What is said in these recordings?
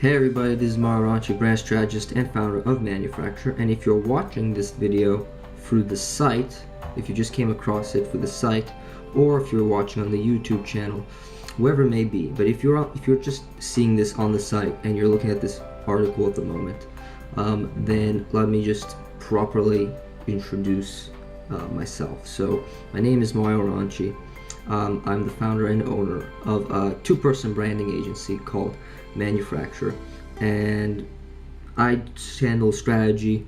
Hey everybody, this is Maranchi, brand strategist and founder of Manufracture, and if you're watching this video through the site, if you just came across it through the site, or if you're watching on the YouTube channel, wherever it may be, but if you're just seeing this on the site and you're looking at this article at the moment, then let me just properly introduce myself. So my name is Maranchi. I'm the founder and owner of a two-person branding agency called Manufracture, and I handle strategy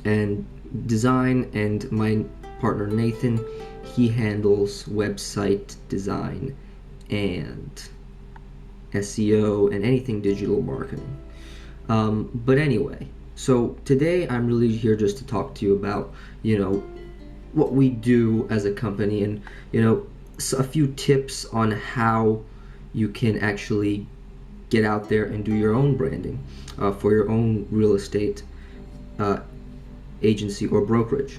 and design, and my partner Nathan, he handles website design and SEO and anything digital marketing. But anyway, so today I'm really here just to talk to you about, what we do as a company, and a few tips on how you can actually get out there and do your own branding for your own real estate agency or brokerage.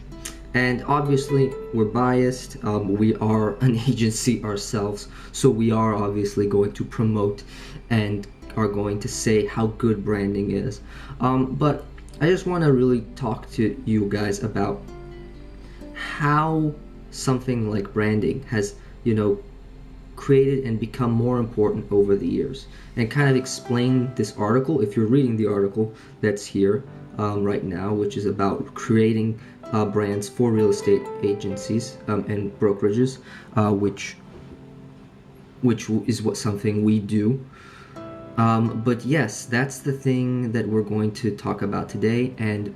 And obviously we're biased, we are an agency ourselves, so we are obviously going to promote and are going to say how good branding is, but I just want to really talk to you guys about how something like branding has created and become more important over the years, and kind of explain this article, if you're reading the article that's here right now, which is about creating brands for real estate agencies and brokerages, which is something we do. But yes, that's the thing that we're going to talk about today, and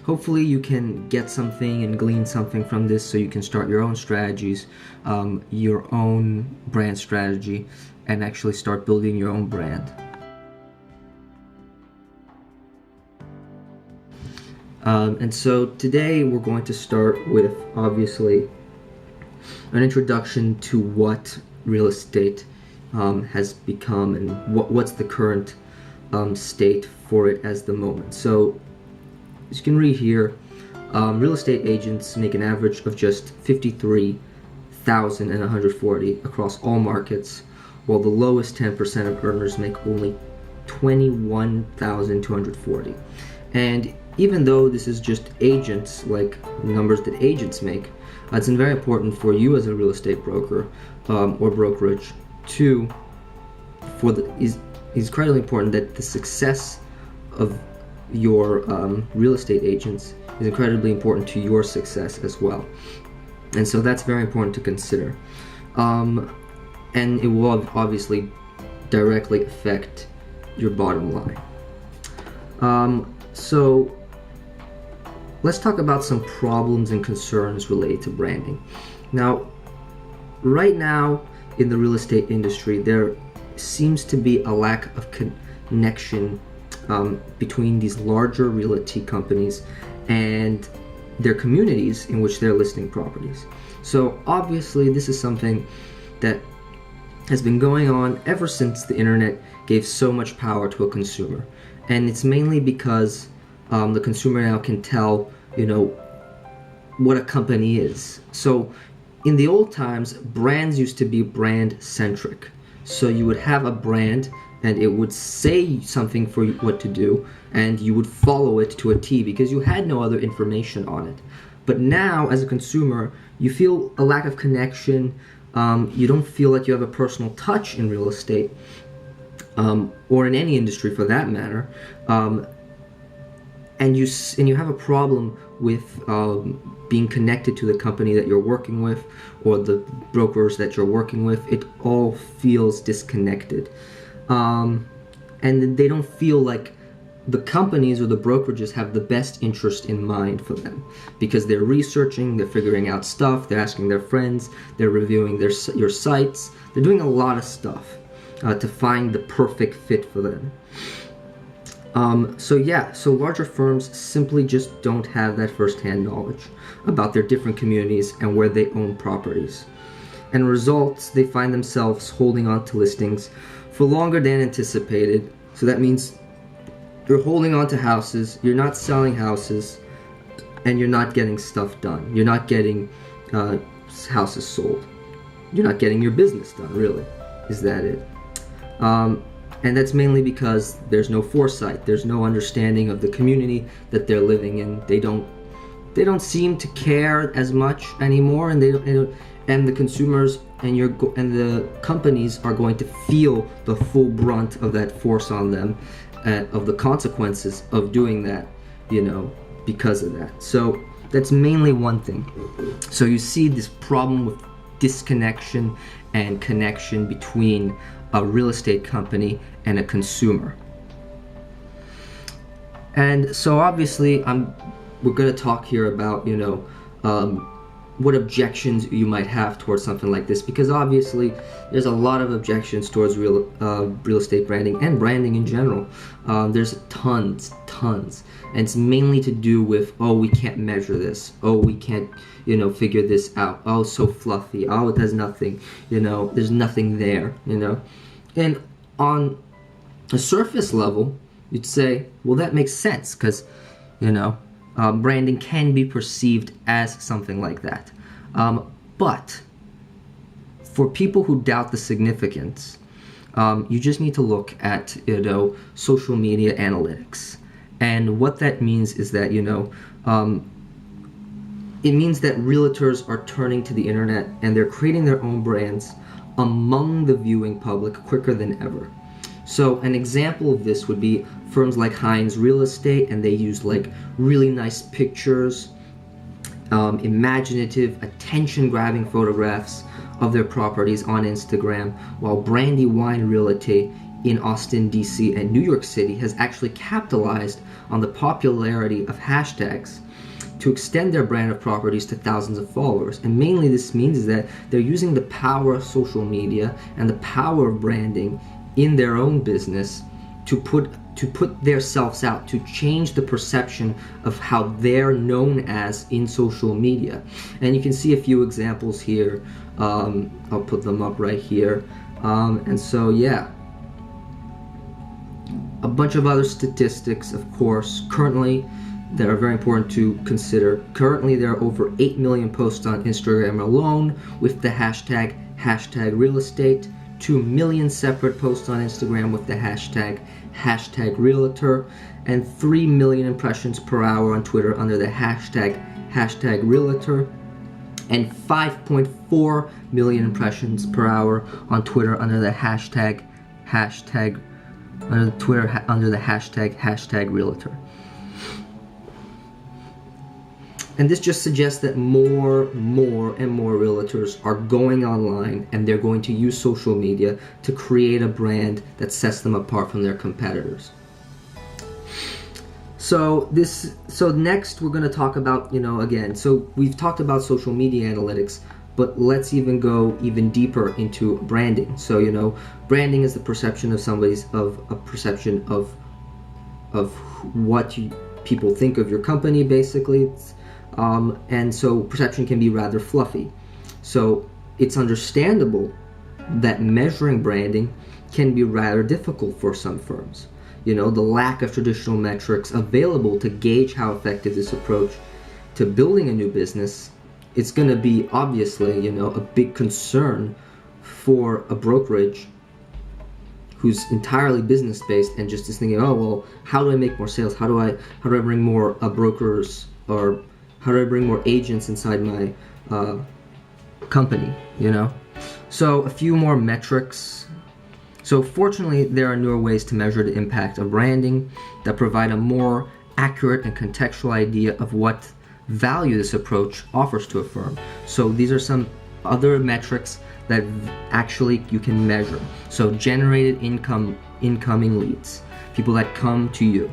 hopefully you can get something and glean something from this so you can start your own strategies, your own brand strategy, and actually start building your own brand. And so today we're going to start with, obviously, an introduction to what real estate has become and what's the current state for it as the moment. So as you can read here, real estate agents make an average of just 53,140 across all markets, while the lowest 10% of earners make only 21,240. And even though this is just agents, like numbers that agents make, it's very important for you as a real estate broker or brokerage is incredibly important that the success of your real estate agents is incredibly important to your success as well, and so that's very important to consider, and it will obviously directly affect your bottom line. So let's talk about some problems and concerns related to branding. Now, right now in the real estate industry, there seems to be a lack of connection between these larger realty companies and their communities in which they're listing properties. So obviously this is something that has been going on ever since the internet gave so much power to a consumer, and it's mainly because the consumer now can tell what a company is. So in the old times, brands used to be brand centric, so you would have a brand and it would say something for you what to do, and you would follow it to a T because you had no other information on it. But now, as a consumer, you feel a lack of connection. You don't feel like you have a personal touch in real estate, or in any industry for that matter, and you have a problem with being connected to the company that you're working with or the brokers that you're working with. It all feels disconnected. And they don't feel like the companies or the brokerages have the best interest in mind for them, because they're researching, they're figuring out stuff, they're asking their friends, they're reviewing your sites, they're doing a lot of stuff to find the perfect fit for them. So larger firms simply just don't have that first-hand knowledge about their different communities and where they own properties. And results, they find themselves holding on to listings for longer than anticipated. So that means you're holding on to houses, you're not selling houses, and you're not getting stuff done. You're not getting houses sold. You're not getting your business done, really. Is that it? And that's mainly because there's no foresight, there's no understanding of the community that they're living in. They don't seem to care as much anymore, and and the consumers and the companies are going to feel the full brunt of that force on them, of the consequences of doing that, because of that. So that's mainly one thing. So you see this problem with disconnection and connection between a real estate company and a consumer. And so obviously we're going to talk here about what objections you might have towards something like this, because obviously there's a lot of objections towards real estate branding and branding in general. There's tons, and it's mainly to do with, oh, we can't measure this, oh, we can't figure this out, oh, so fluffy, oh, it does nothing, there's nothing there, and on a surface level you'd say, well, that makes sense, because branding can be perceived as something like that. But for people who doubt the significance, you just need to look at social media analytics. And what that means is that it means that realtors are turning to the internet and they're creating their own brands among the viewing public quicker than ever. So an example of this would be firms like Hines Real Estate, and they use like really nice pictures, imaginative, attention-grabbing photographs of their properties on Instagram, while Brandywine Realty in Austin, DC, and New York City has actually capitalized on the popularity of hashtags to extend their brand of properties to thousands of followers. And mainly this means is that they're using the power of social media and the power of branding in their own business to put themselves out, to change the perception of how they're known as in social media. And you can see a few examples here. I'll put them up right here. And so yeah, a bunch of other statistics, of course, currently that are very important to consider. Currently there are over 8 million posts on Instagram alone with the hashtag real estate, 2 million separate posts on Instagram with the hashtag realtor, and 3 million impressions per hour on Twitter under the hashtag realtor, and 5.4 million impressions per hour on Twitter under the hashtag realtor. And this just suggests that more and more realtors are going online, and they're going to use social media to create a brand that sets them apart from their competitors. So next we're going to talk about, again, so we've talked about social media analytics, but let's even go even deeper into branding. So, branding is the perception of what people think of your company, basically. And so perception can be rather fluffy. So it's understandable that measuring branding can be rather difficult for some firms. The lack of traditional metrics available to gauge how effective this approach to building a new business, it's going to be obviously, a big concern for a brokerage who's entirely business-based and just is thinking, oh, well, how do I make more sales? How do I bring more brokers, or how do I bring more agents inside my company, So a few more metrics. So fortunately, there are newer ways to measure the impact of branding that provide a more accurate and contextual idea of what value this approach offers to a firm. So these are some other metrics that actually you can measure. So generated incoming leads, people that come to you.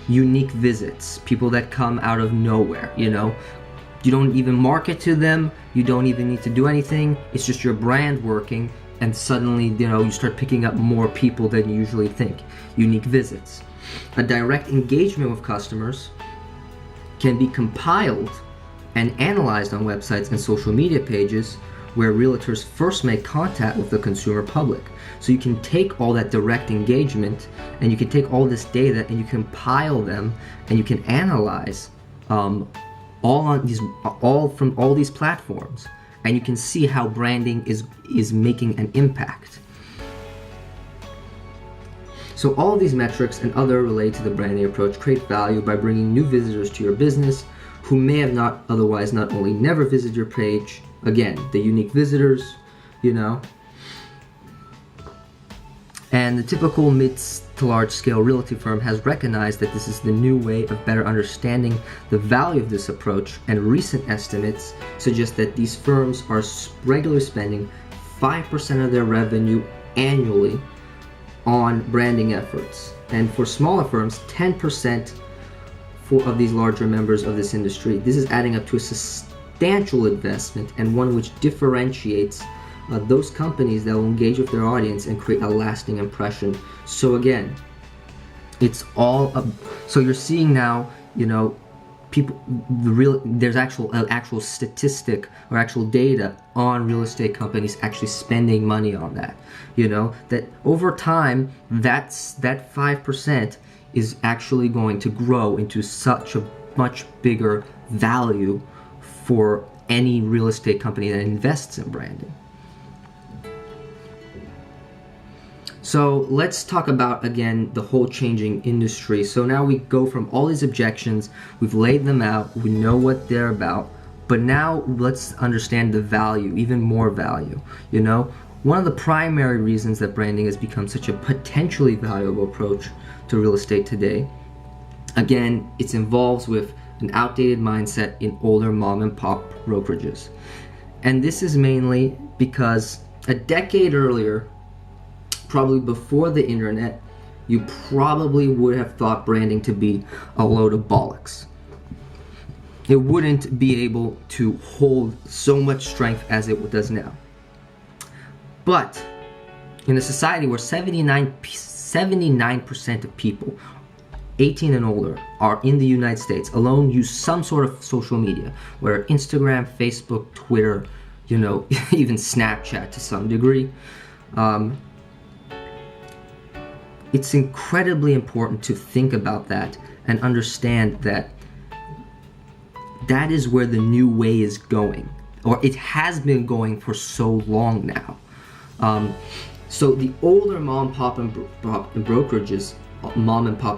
Unique visits, people that come out of nowhere, you don't even market to them, you don't even need to do anything, it's just your brand working, and suddenly, you start picking up more people than you usually think. Unique visits. A direct engagement with customers can be compiled and analyzed on websites and social media pages where realtors first make contact with the consumer public. So you can take all that direct engagement, and you can take all this data and you compile them, and you can analyze all from all these platforms, and you can see how branding is making an impact. So all of these metrics and other related to the branding approach create value by bringing new visitors to your business who may have not otherwise not only never visited your page, again, the unique visitors, you know. And the typical mid to large scale realty firm has recognized that this is the new way of better understanding the value of this approach, and recent estimates suggest that these firms are regularly spending 5% of their revenue annually on branding efforts. And for smaller firms, 10% of these larger members of this industry. This is adding up to a substantial investment, and one which differentiates those companies that will engage with their audience and create a lasting impression. So again, it's all so you're seeing now, you know, people, there's actual statistic or actual data on real estate companies actually spending money on that. You know, that over time, that 5% is actually going to grow into such a much bigger value for any real estate company that invests in branding. So let's talk about, again, the whole changing industry. So now we go from all these objections, we've laid them out, we know what they're about, but now let's understand the value, even more value. You know, one of the primary reasons that branding has become such a potentially valuable approach to real estate today, again, it involves with an outdated mindset in older mom and pop brokerages. And this is mainly because a decade earlier, probably before the internet, you probably would have thought branding to be a load of bollocks. It wouldn't be able to hold so much strength as it does now. But in a society where 79% of people 18 and older are in the United States alone use some sort of social media, whether Instagram, Facebook, Twitter, you know, even Snapchat to some degree, it's incredibly important to think about that and understand that that is where the new way is going, or it has been going for so long now. So the older mom and pop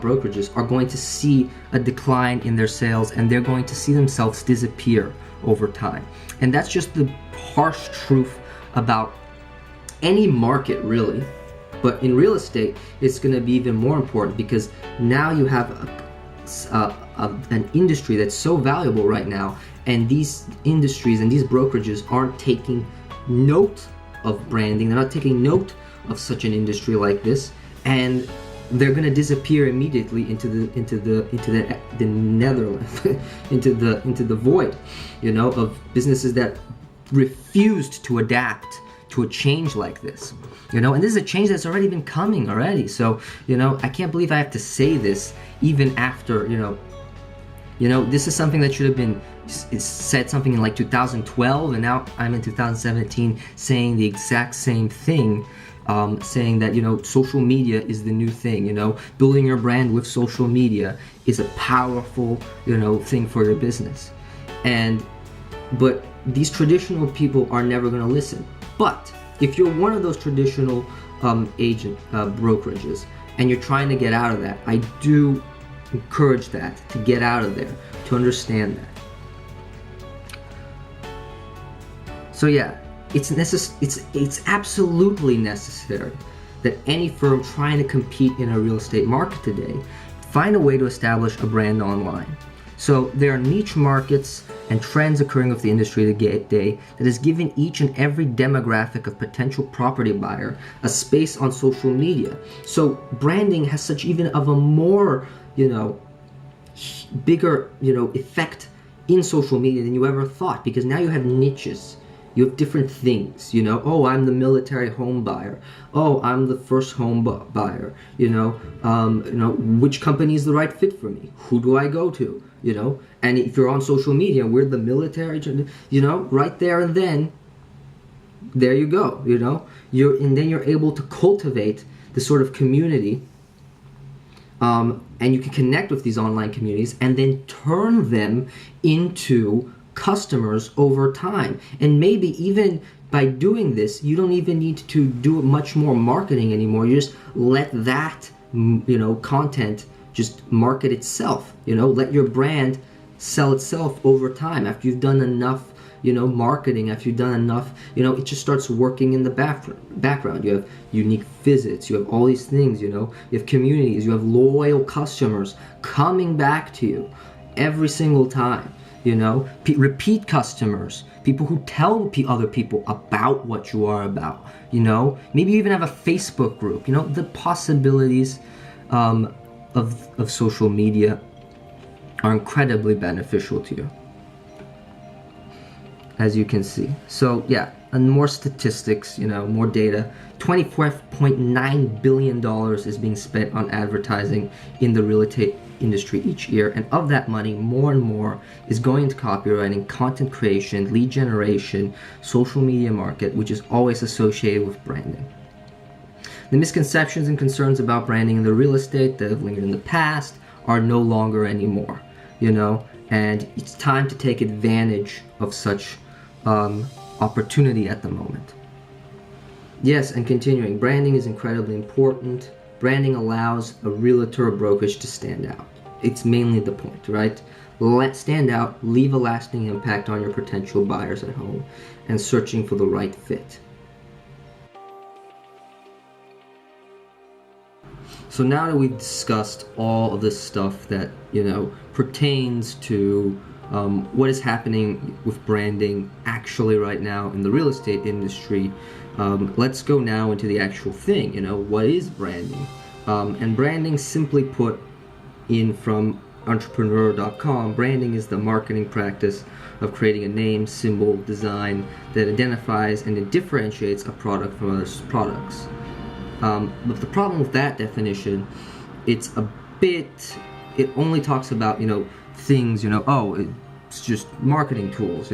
brokerages are going to see a decline in their sales, and they're going to see themselves disappear over time. And that's just the harsh truth about any market, really. But in real estate, it's going to be even more important, because now you have an industry that's so valuable right now, and these industries and these brokerages aren't taking note of branding. They're not taking note of such an industry like this, and they're going to disappear immediately into the Netherlands, into the void, you know, of businesses that refused to adapt to a change like this, you know. And this is a change that's already been coming already. So, you know, I can't believe I have to say this even after, you know, this is something that should have been said something in like 2012, and now I'm in 2017 saying the exact same thing, saying that, you know, social media is the new thing. You know, building your brand with social media is a powerful, you know, thing for your business. But these traditional people are never going to listen. But if you're one of those traditional brokerages and you're trying to get out of that, I do encourage that, to get out of there, to understand that. So yeah, it's absolutely necessary that any firm trying to compete in a real estate market today find a way to establish a brand online. So there are niche markets and trends occurring with the industry today that is giving each and every demographic of potential property buyer a space on social media. So branding has such even of a more, you know, bigger, you know, effect in social media than you ever thought, because now you have niches. You have different things, you know. Oh, I'm the military home buyer. Oh, I'm the first home buyer. You know, which company is the right fit for me? Who do I go to? You know, and if you're on social media, we're the military. You know, right there and then, there you go. You know, then you're able to cultivate the sort of community, and you can connect with these online communities, and then turn them into customers over time. And maybe even by doing this, you don't even need to do much more marketing anymore. You just let that content just market itself. Let your brand sell itself over time. After you've done enough marketing, after you've done enough, it just starts working in the background. You have unique visits, you have all these things, you have communities, you have loyal customers coming back to you every single time, repeat customers, people who tell other people about what you are about, maybe you even have a Facebook group. The possibilities of social media are incredibly beneficial to you, as you can see. So yeah, and more statistics, more data. $24.9 billion is being spent on advertising in the real estate industry each year, and of that money, more and more is going into copywriting, content creation, lead generation, social media market, which is always associated with branding. The misconceptions and concerns about branding in the real estate that have lingered in the past are no longer anymore, and it's time to take advantage of such opportunity at the moment. Yes, and continuing, branding is incredibly important. Branding allows a realtor or brokerage to stand out. It's mainly the point, right? Stand out, leave a lasting impact on your potential buyers at home, and searching for the right fit. So now that we've discussed all of this stuff that, pertains to what is happening with branding actually right now in the real estate industry, let's go now into the actual thing. What is branding? And branding, simply put, from entrepreneur.com, branding is the marketing practice of creating a name, symbol, design that identifies and it differentiates a product from other products. But the problem with that definition, it only talks about, things, it's just marketing tools,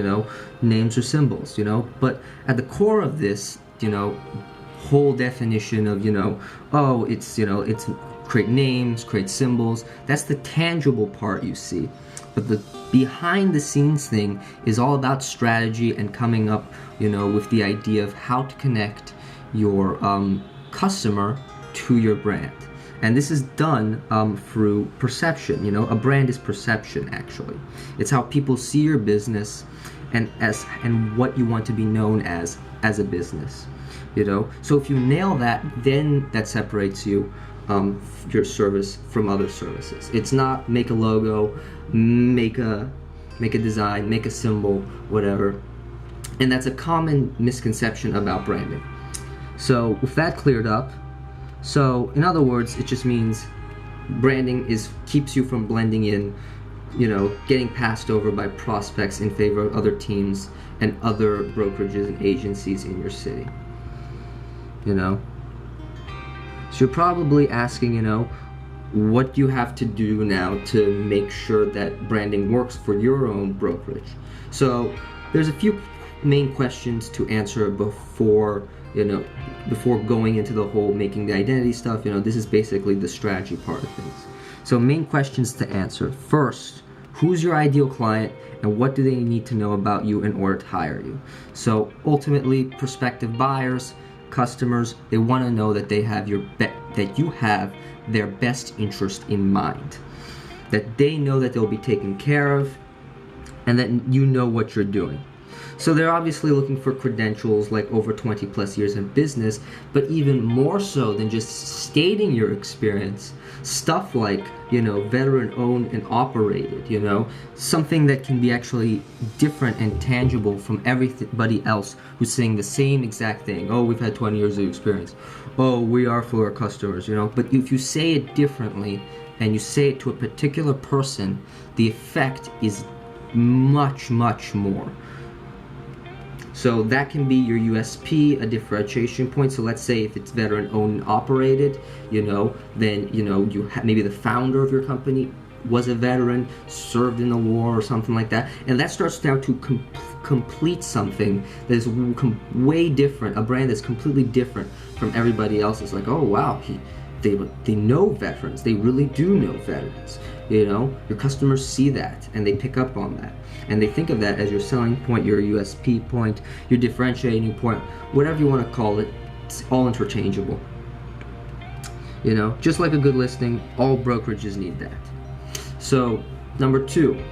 names or symbols, but at the core of this, whole definition of, it's create names, create symbols, that's the tangible part you see. But the behind the scenes thing is all about strategy and coming up, with the idea of how to connect your customer to your brand. And this is done through perception. A brand is perception, actually. It's how people see your business and what you want to be known as a business. So if you nail that, then that separates you, your service from other services. It's not make a logo, make a design, make a symbol, whatever. And that's a common misconception about branding. So with that cleared up, so in other words, it just means branding keeps you from blending in, getting passed over by prospects in favor of other teams and other brokerages and agencies in your city. So you're probably asking, what do you have to do now to make sure that branding works for your own brokerage? So there's a few main questions to answer before going into the whole making the identity stuff. This is basically the strategy part of things. So main questions to answer. First, who's your ideal client and what do they need to know about you in order to hire you? So ultimately, prospective buyers, customers, they want to know that that you have their best interest in mind, that they know that they'll be taken care of, and that you know what you're doing. So they're obviously looking for credentials like over 20 plus years in business, but even more so than just stating your experience, stuff like, veteran owned and operated, something that can be actually different and tangible from everybody else who's saying the same exact thing. Oh, we've had 20 years of experience. Oh, we are for our customers, But if you say it differently and you say it to a particular person, the effect is much, much more. So that can be your USP, a differentiation point. So let's say if it's veteran owned and operated, then maybe the founder of your company was a veteran, served in the war or something like that, and that starts now to complete something that is way different, a brand that's completely different from everybody else. It's like, oh wow, they know veterans, they really do know veterans. Your customers see that and they pick up on that. And they think of that as your selling point, your USP point, your differentiating point, whatever you want to call it. It's all interchangeable. You know, just like a good listing, all brokerages need that. So, number 2,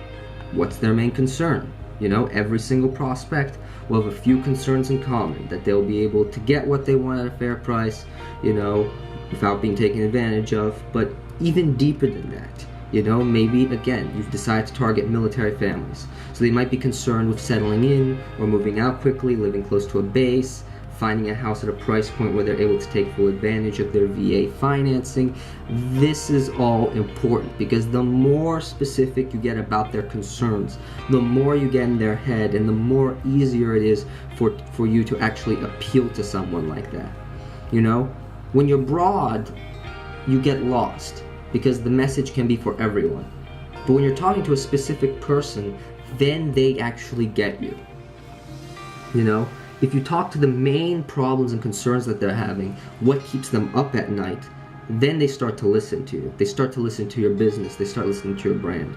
what's their main concern? You know, every single prospect will have a few concerns in common, that they'll be able to get what they want at a fair price, you know, without being taken advantage of. But even deeper than that, you know, maybe again, you've decided to target military families. So they might be concerned with settling in or moving out quickly, living close to a base, finding a house at a price point where they're able to take full advantage of their VA financing. This is all important, because the more specific you get about their concerns, the more you get in their head, and the more easier it is for you to actually appeal to someone like that. You know, when you're broad, you get lost, because the message can be for everyone. But when you're talking to a specific person, then they actually get you. You know, if you talk to the main problems and concerns that they're having, what keeps them up at night, then they start to listen to you. They start to listen to your business. They start listening to your brand.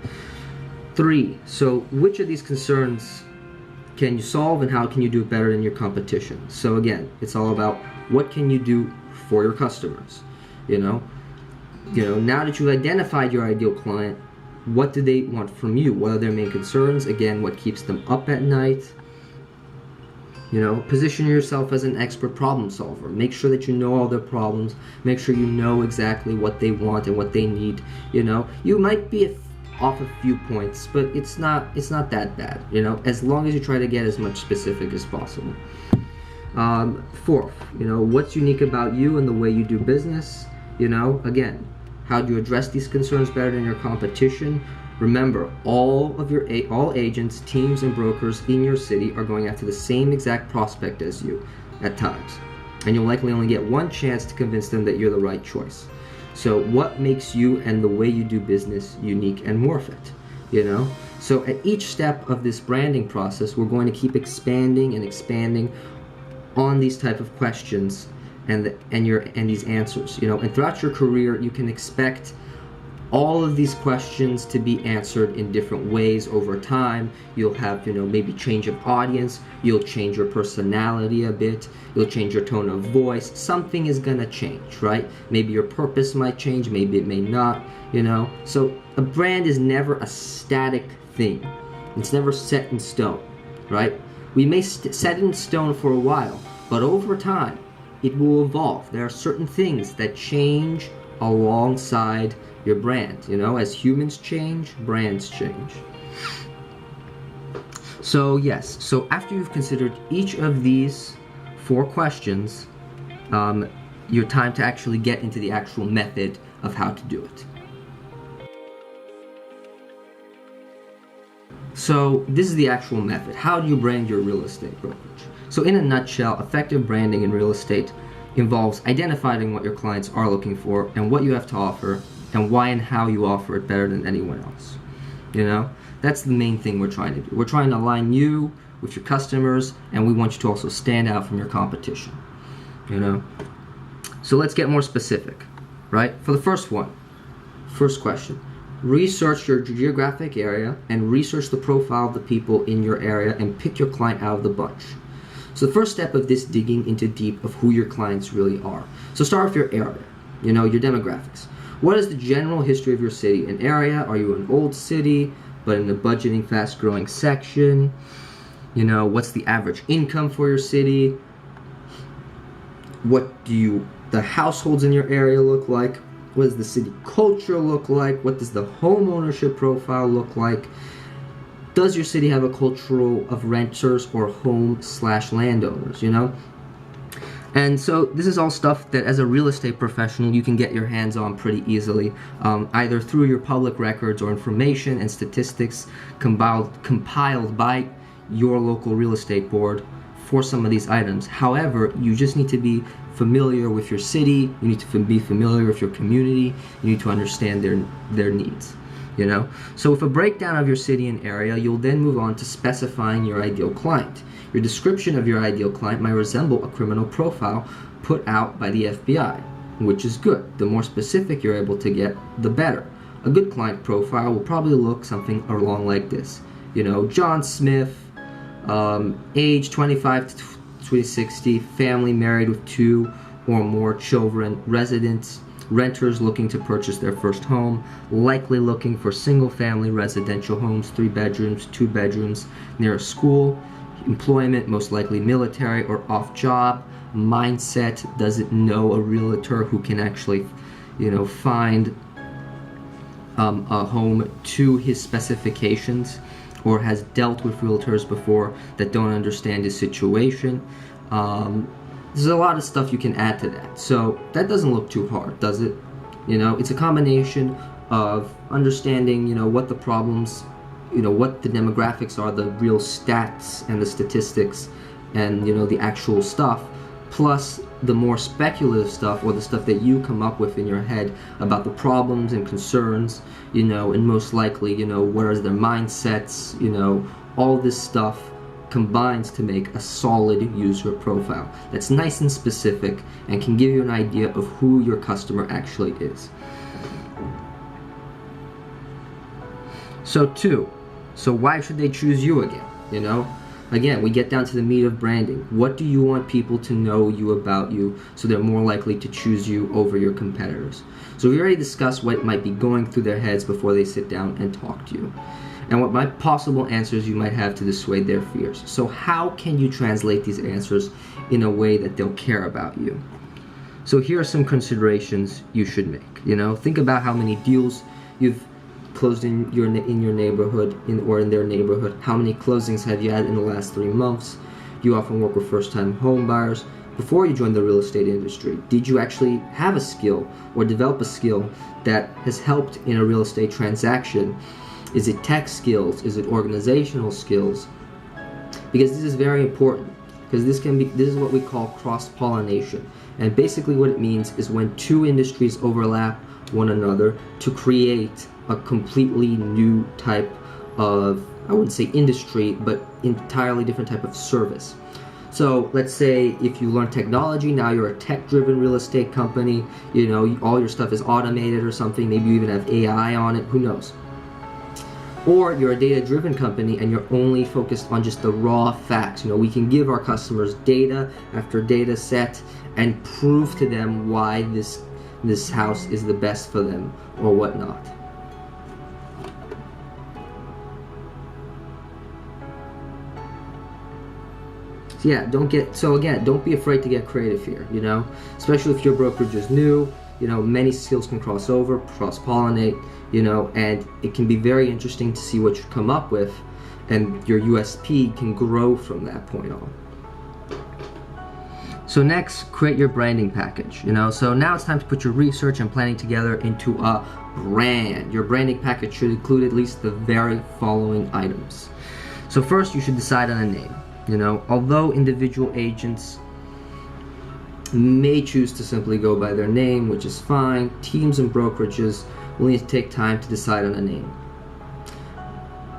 3, so which of these concerns can you solve, and how can you do it better than your competition? So again, it's all about what can you do for your customers. You know, now that you've identified your ideal client, what do they want from you? What are their main concerns? Again, what keeps them up at night? You know, position yourself as an expert problem solver. Make sure that you know all their problems. Make sure you know exactly what they want and what they need. You know, you might be off a few points, but it's not that bad. You know, as long as you try to get as much specific as possible. 4th, you know, what's unique about you and the way you do business? You know, again, how do you address these concerns better than your competition? Remember, all agents, teams, and brokers in your city are going after the same exact prospect as you at times. And you'll likely only get one chance to convince them that you're the right choice. So what makes you and the way you do business unique and worth it? You know? So at each step of this branding process, we're going to keep expanding and expanding on these type of questions and these answers. You know, and throughout your career, you can expect all of these questions to be answered in different ways over time. You'll have, you know, maybe change of audience, you'll change your personality a bit, you'll change your tone of voice. Something is gonna change, right? Maybe your purpose might change, maybe it may not, you know? So a brand is never a static thing. It's never set in stone, right? We may set it in stone for a while, but over time, it will evolve. There are certain things that change alongside your brand. You know, as humans change, brands change. So yes, so after you've considered each of these 4 questions, your time to actually get into the actual method of how to do it. So this is the actual method. How do you brand your real estate brokerage? So in a nutshell, effective branding in real estate involves identifying what your clients are looking for and what you have to offer, and why and how you offer it better than anyone else. You know, that's the main thing we're trying to do. We're trying to align you with your customers, and we want you to also stand out from your competition. You know, so let's get more specific, right? For the first question, research your geographic area and research the profile of the people in your area and pick your client out of the bunch. So the first step of this, digging into deep of who your clients really are. So start with your area, you know, your demographics. What is the general history of your city and area? Are you an old city, but in the budgeting, fast-growing section? You know, what's the average income for your city? What do the households in your area look like? What does the city culture look like? What does the home ownership profile look like? Does your city have a culture of renters or home/landowners, you know? And so this is all stuff that as a real estate professional you can get your hands on pretty easily, either through your public records or information and statistics compiled by your local real estate board for some of these items. However, you just need to be familiar with your city, you need to be familiar with your community, you need to understand their needs. You know? So with a breakdown of your city and area, you'll then move on to specifying your ideal client. Your description of your ideal client might resemble a criminal profile put out by the FBI, which is good. The more specific you're able to get, the better. A good client profile will probably look something along like this. You know, John Smith, age 25 to 60, family, married with 2 or more children, residence renters looking to purchase their first home, likely looking for single-family residential homes, 3 bedrooms, 2 bedrooms, near a school, employment, most likely military or off-job, mindset, doesn't know a realtor who can actually, find a home to his specifications, or has dealt with realtors before that don't understand his situation. There's a lot of stuff you can add to that. So that doesn't look too hard, does it? It's a combination of understanding, what the problems, what the demographics are, the real stats and the statistics and, the actual stuff, plus the more speculative stuff, or the stuff that you come up with in your head about the problems and concerns, and most likely, what are their mindsets, all this stuff combines to make a solid user profile that's nice and specific and can give you an idea of who your customer actually is. So 2, so why should they choose you again? Again, we get down to the meat of branding. What do you want people to know about you so they're more likely to choose you over your competitors? So we already discussed what might be going through their heads before they sit down and talk to you, and what possible answers you might have to dissuade their fears. So how can you translate these answers in a way that they'll care about you? So here are some considerations you should make. Think about how many deals you've closed in your neighborhood, or in their neighborhood. How many closings have you had in the last 3 months? You often work with first-time home buyers. Before you joined the real estate industry, did you actually have a skill or develop a skill that has helped in a real estate transaction? Is it tech skills? Is it organizational skills? Because this is very important, because this is what we call cross-pollination. And basically what it means is when 2 industries overlap one another to create a completely new type of, I wouldn't say industry, but entirely different type of service. So let's say if you learn technology, now you're a tech-driven real estate company, all your stuff is automated or something, maybe you even have AI on it, who knows? Or you're a data-driven company and you're only focused on just the raw facts. We can give our customers data after data set and prove to them why this house is the best for them or whatnot. So yeah, don't be afraid to get creative here, especially if your brokerage is new. Many skills can cross over, cross-pollinate, and it can be very interesting to see what you come up with, and your USP can grow from that point on. So next, create your branding package, So now it's time to put your research and planning together into a brand. Your branding package should include at least the very following items. So first, you should decide on a name. Although individual agents may choose to simply go by their name, which is fine, teams and brokerages will need to take time to decide on a name.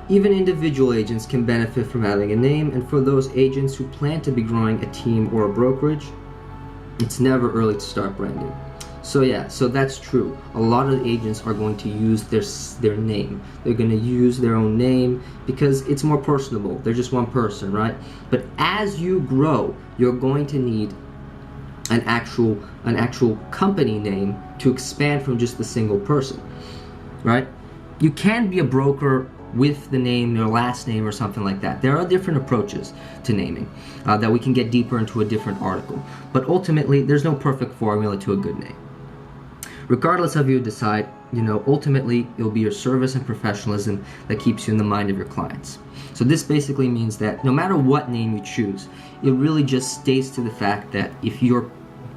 Even individual agents can benefit from having a name, and for those agents who plan to be growing a team or a brokerage, it's never early to start branding. So that's true. A lot of agents are going to use their name. They're going to use their own name because it's more personable. They're just one person, right? But as you grow, you're going to need an actual company name to expand from just the single person, right? You can be a broker with the name, your last name, or something like that. There are different approaches to naming that we can get deeper into a different article. But ultimately, there's no perfect formula to a good name. Regardless of you decide, ultimately it'll be your service and professionalism that keeps you in the mind of your clients. So this basically means that no matter what name you choose, it really just stays to the fact that if you're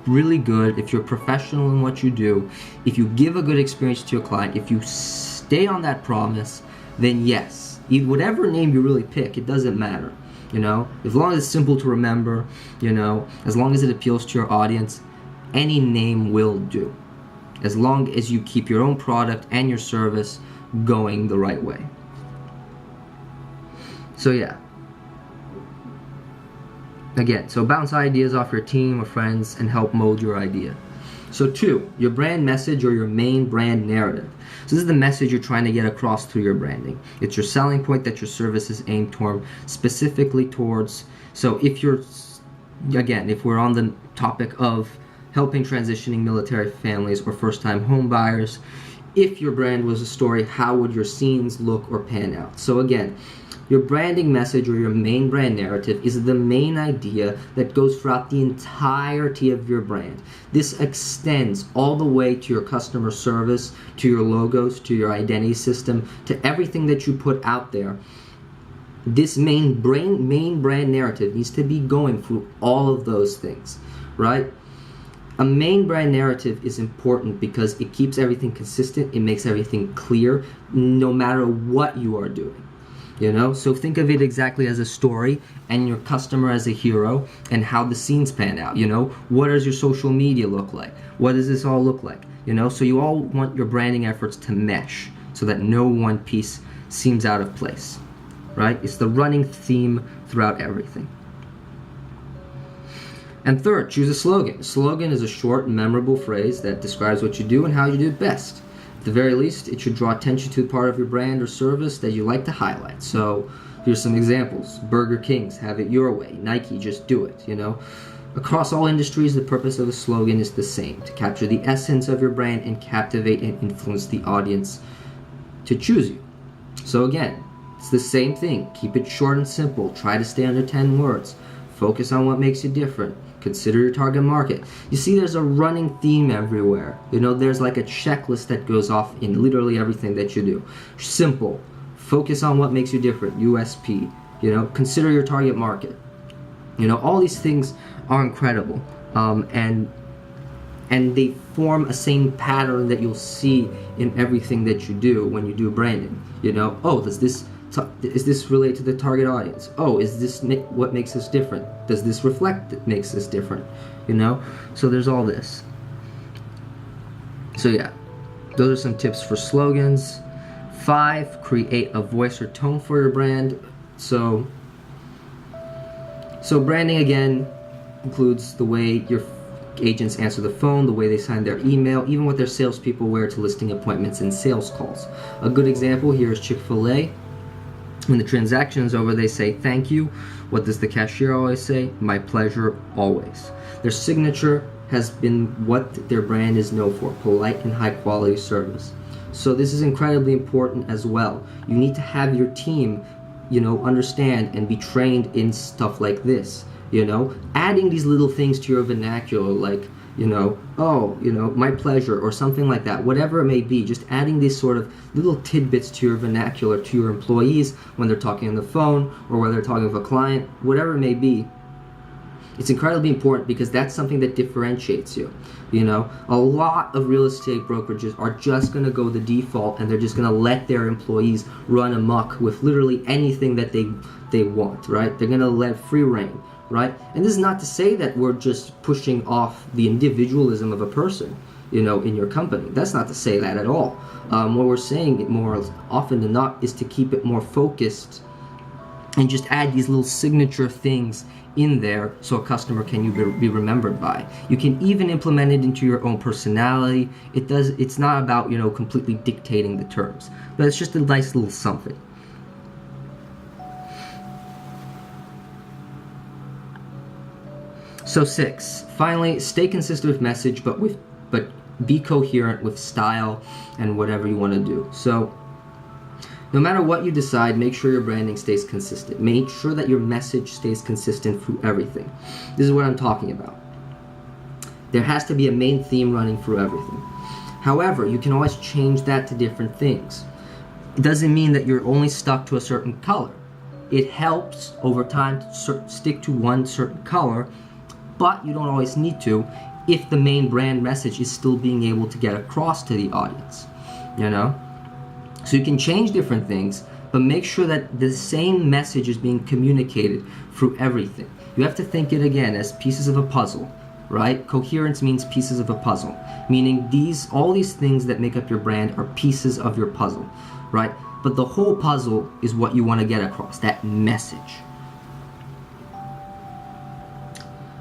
really good, if you're professional in what you do, if you give a good experience to your client, if you stay on that promise, then yes, whatever name you really pick, it doesn't matter. As long as it's simple to remember, as long as it appeals to your audience, any name will do, as long as you keep your own product and your service going the right way. So yeah. Again, so bounce ideas off your team or friends and help mold your idea. So 2, your brand message or your main brand narrative. So this is the message you're trying to get across through your branding. It's your selling point that your service is aimed toward, specifically towards. So if we're on the topic of helping transitioning military families or first-time home buyers. If your brand was a story, how would your scenes look or pan out? So again, your branding message or your main brand narrative is the main idea that goes throughout the entirety of your brand. This extends all the way to your customer service, to your logos, to your identity system, to everything that you put out there. This main brand narrative needs to be going through all of those things, right? A main brand narrative is important because it keeps everything consistent, it makes everything clear, no matter what you are doing. You know, so think of it exactly as a story and your customer as a hero and how the scenes pan out. You know, what does your social media look like? What does this all look like? You know, so you all want your branding efforts to mesh so that no one piece seems out of place, right? It's the running theme throughout everything. And third, choose a slogan. A slogan is a short, memorable phrase that describes what you do and how you do it best. At the very least, it should draw attention to the part of your brand or service that you like to highlight. So here's some examples. Burger King's Have It Your Way. Nike, Just Do It, you know. Across all industries, the purpose of a slogan is the same, to capture the essence of your brand and captivate and influence the audience to choose you. So again, it's the same thing. Keep it short and simple. Try to stay under 10 words. Focus on what makes you different. Consider your target market. You see, there's a running theme everywhere. You know, there's like a checklist that goes off in literally everything that you do. Simple. Focus on what makes you different. USP. You know, consider your target market. You know, all these things are incredible. And they form a same pattern that you'll see in everything that you do when you do branding. You know, oh, is this related to the target audience? Oh, is this what makes us different? Does this reflect that makes us different? You know, so there's all this. So yeah, those are some tips for slogans. 5, create a voice or tone for your brand. So branding again includes the way your agents answer the phone, the way they sign their email, even what their salespeople wear to listing appointments and sales calls. A good example here is Chick-fil-A. When the transaction is over, they say, "Thank you." What does the cashier always say? "My pleasure, always." Their signature has been what their brand is known for, polite and high quality service. So this is incredibly important as well. You need to have your team, you know, understand and be trained in stuff like this. You know, adding these little things to your vernacular, like, you know, oh, you know, my pleasure, or something like that, whatever it may be, just adding these sort of little tidbits to your vernacular, to your employees when they're talking on the phone or when they're talking with a client, whatever it may be. It's incredibly important because that's something that differentiates you. You know, a lot of real estate brokerages are just going to go the default and they're just going to let their employees run amok with literally anything that they want, right? They're going to let free reign. Right? And this is not to say that we're just pushing off the individualism of a person, you know, in your company. That's not to say that at all. What we're saying more often than not is to keep it more focused and just add these little signature things in there so a customer can be remembered by. You can even implement it into your own personality. It's not about, you know, completely dictating the terms, but it's just a nice little something. So 6, finally, stay consistent with message, but be coherent with style and whatever you want to do. So no matter what you decide, make sure your branding stays consistent. Make sure that your message stays consistent through everything. This is what I'm talking about. There has to be a main theme running through everything. However, you can always change that to different things. It doesn't mean that you're only stuck to a certain color. It helps over time to stick to one certain color, but you don't always need to if the main brand message is still being able to get across to the audience, you know? So you can change different things, but make sure that the same message is being communicated through everything. You have to think it again as pieces of a puzzle, right? Coherence means pieces of a puzzle, meaning all these things that make up your brand are pieces of your puzzle, right? But the whole puzzle is what you want to get across, that message.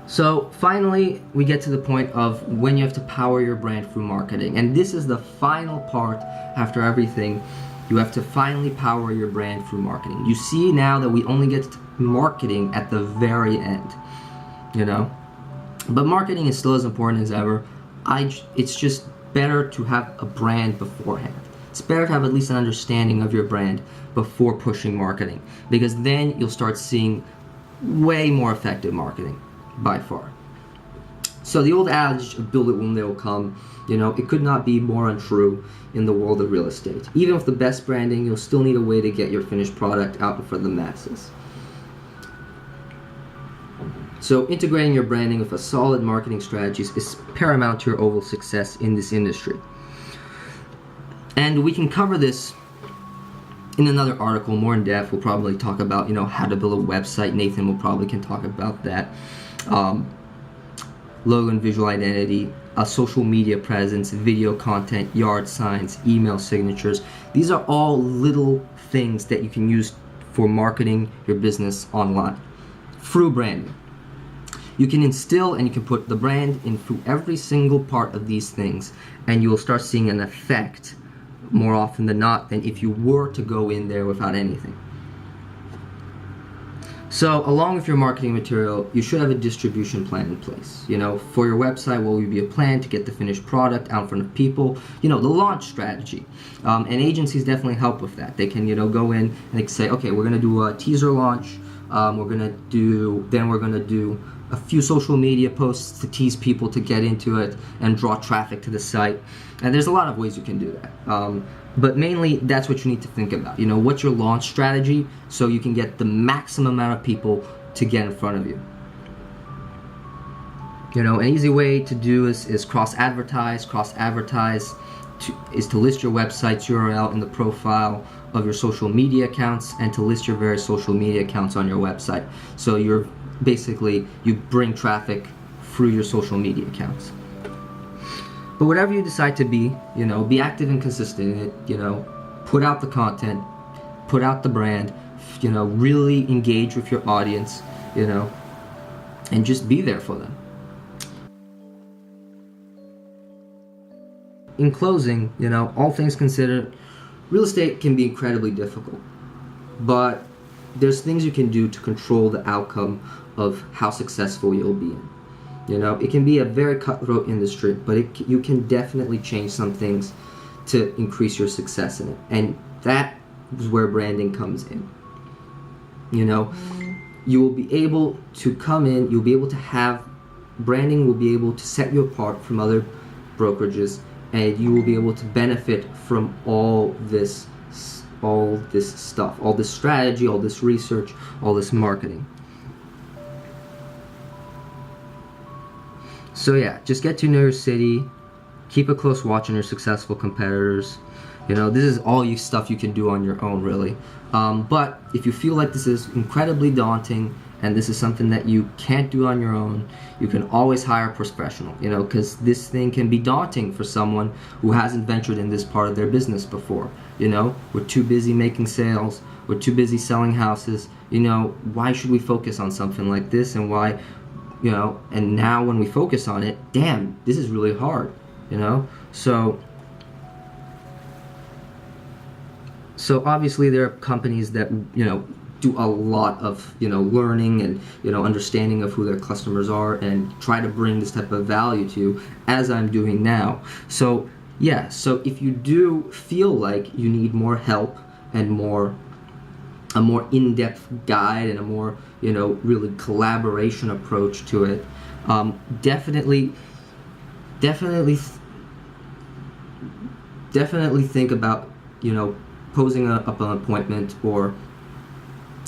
So finally, we get to the point of when you have to power your brand through marketing. And this is the final part after everything. You have to finally power your brand through marketing. You see now that we only get to marketing at the very end, you know? But marketing is still as important as ever. It's just better to have a brand beforehand. It's better to have at least an understanding of your brand before pushing marketing, because then you'll start seeing way more effective marketing by far. So the old adage of build it when they will come, it could not be more untrue in the world of real estate. Even with the best branding, you'll still need a way to get your finished product out in front of the masses. So integrating your branding with a solid marketing strategy is paramount to your overall success in this industry. And we can cover this in another article more in depth. We'll probably talk about, how to build a website. Nathan will probably can talk about that. Logo and visual identity, a social media presence, video content, yard signs, email signatures. These are all little things that you can use for marketing your business online through branding. You can instill and you can put the brand in through every single part of these things, and you will start seeing an effect more often than not than if you were to go in there without anything. So along with your marketing material, you should have a distribution plan in place. For your website, will be a plan to get the finished product out in front of people, the launch strategy. And agencies definitely help with that. They can, go in and they can say, okay, we're going to do a teaser launch. We're going to do a few social media posts to tease people to get into it and draw traffic to the site. And there's a lot of ways you can do that. But mainly, that's what you need to think about. What's your launch strategy so you can get the maximum amount of people to get in front of you. An easy way to do is cross-advertise. Cross-advertise is to list your website's URL in the profile of your social media accounts and to list your various social media accounts on your website. So you bring traffic through your social media accounts. But whatever you decide to be active and consistent in it, put out the content, put out the brand, really engage with your audience, and just be there for them. In closing, all things considered, real estate can be incredibly difficult, but there's things you can do to control the outcome of how successful you'll be in. It can be a very cutthroat industry, but you can definitely change some things to increase your success in it. And that is where branding comes in. You will be able to come in, you'll be able to have, branding will be able to set you apart from other brokerages, and you will be able to benefit from all this stuff, all this strategy, all this research, all this marketing. So yeah, just get to know your city, keep a close watch on your successful competitors. This is all stuff you can do on your own, really. But if you feel like this is incredibly daunting and this is something that you can't do on your own, you can always hire a professional, because this thing can be daunting for someone who hasn't ventured in this part of their business before. We're too busy making sales, we're too busy selling houses. Why should we focus on something like this, and why, and now when we focus on it, damn, this is really hard, So obviously there are companies that, do a lot of, learning and, understanding of who their customers are and try to bring this type of value to you, as I'm doing now. So yeah, so if you do feel like you need more help and a more in-depth guide and a more, really collaboration approach to it, definitely think about, posing up an appointment or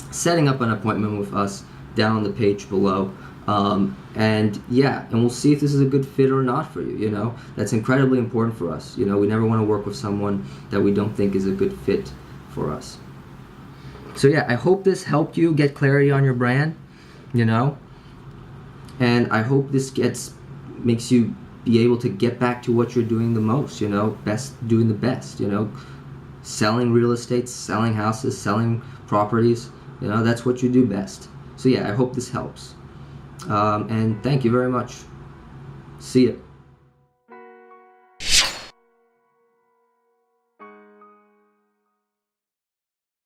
setting up an appointment with us down on the page below. And we'll see if this is a good fit or not for you. That's incredibly important for us. We never want to work with someone that we don't think is a good fit for us. So yeah, I hope this helped you get clarity on your brand, and I hope this makes you be able to get back to what you're doing the most, doing the best, selling real estate, selling houses, selling properties, that's what you do best. So yeah, I hope this helps. And thank you very much. See ya.